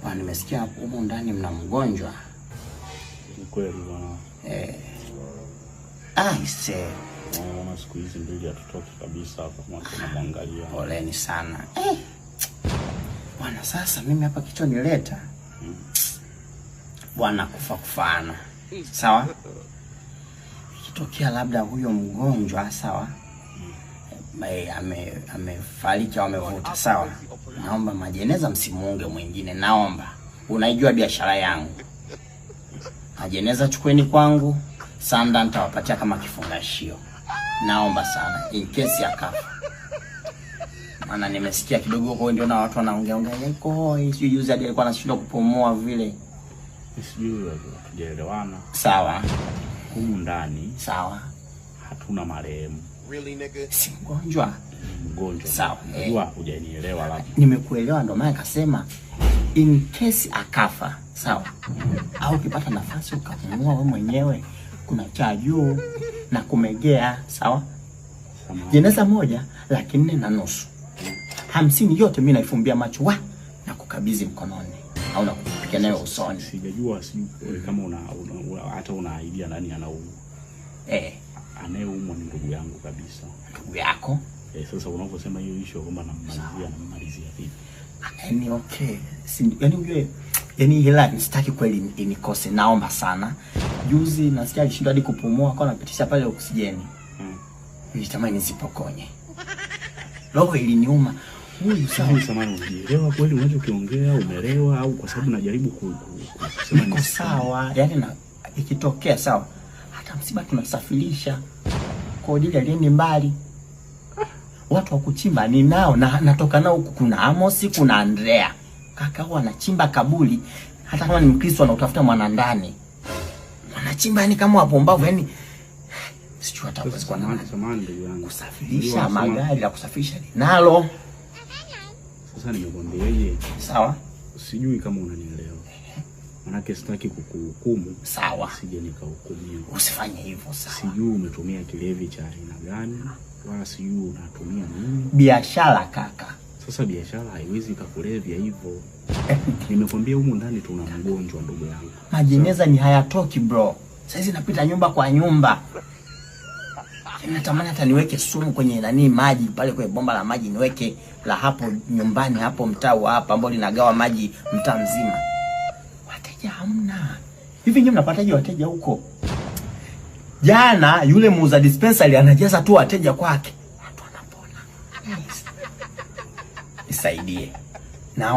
Bwana, nimesikia huko ndani mna mgonjwa. Ni kweli bwana. Ise. Naona siku hizi mbili hatutoki kabisa hapa kama tunamwangalia. Poleni sana. Bwana, sasa mimi hapa kichwa nileta. Bwana, kufana. Sawa? Ikitokea labda huyo mgonjwa, sawa? Amefariki au amevuta, sawa? Naomba majeneza msimuunge mwingine, naomba. Unaijua biashara yangu. Majeneza chukueni kwangu, sanda nitawapatia kama kifungashio. Naomba sana, in case ya kafa. Maana nimesikia kidogo huko ndio na watu wanaongea yuko sijui juzi hadi alikuwa anashindwa kupumua vile. Sijui tujaelewana. Sawa. Humu ndani, sawa, hatuna marehemu. Really nigga? Si mgonjwa. Mgonjwa. Sawa. Unajua hujanielewa labda. Nimekuelewa ndio maana akasema in case akafa, sawa? Au ukipata nafasi ukamua wewe mwenyewe, kuna cha juu na kumegea, sawa? Jeneza moja 4,400. 50 yote mimi naifumbia macho na kukabidhi mkononi au na kupiga nayo usoni. Sijajua kama hata una idea nani anaumwa. Anayeumwa ni ndugu yangu kabisa. Ndugu yako? Sasa unaposema hiyo issue kwamba namalizia vipi? Yaani okay. Yaani ujue, yaani hela sitaki kweli inikose, naomba sana. Juzi nasikia alishindwa hadi kupumua, kwa anapitisha pale oksijeni. Nilitamani nisipokonye. Roho iliniuma. Huyu sawa samani, unajielewa kweli unachokiongea, umelewa au kwa sababu najaribu kusema niko sawa? Yaani na ikitokea sawa, hata msiba tunasafirisha kwa ajili ya lieni mbali. Watu wa kuchimba ni nao na natoka nao huku, kuna Amos, kuna Andrea. Kaka wao anachimba kaburi, hata kama ni Mkristo anautafuta mwana ndani. Wanachimba yani kama wapombavu, yani sijui hata kwa nini. Samani ndugu yangu. Kusafirisha magari la kusafirisha nalo. Sasa nimekwambiaje? Sawa? Sijui kama unanielewa. Manake sitaki kukuhukumu. Sawa. Sije nikahukumiwa. Usifanye hivyo, sawa? Sijui umetumia kilevi cha aina gani, wala sijui unatumia nini. Biashara kaka. Sasa biashara haiwezi kukulevya hivyo. Nimekwambia humu ndani tuna mgonjwa ndugu yangu. Majeneza ni hayatoki bro. Sasa napita nyumba kwa nyumba. Natamani hata niweke sumu kwenye maji pale kwenye bomba la maji, niweke la hapo nyumbani hapo mtaa hapa ambao linagawa maji mtaa mzima. Wateja hamna. Hivi nyinyi mnapataje wateja huko? Jana yule muuza dispensary anajaza tu wateja kwake. Watu wanapona. Nisaidie.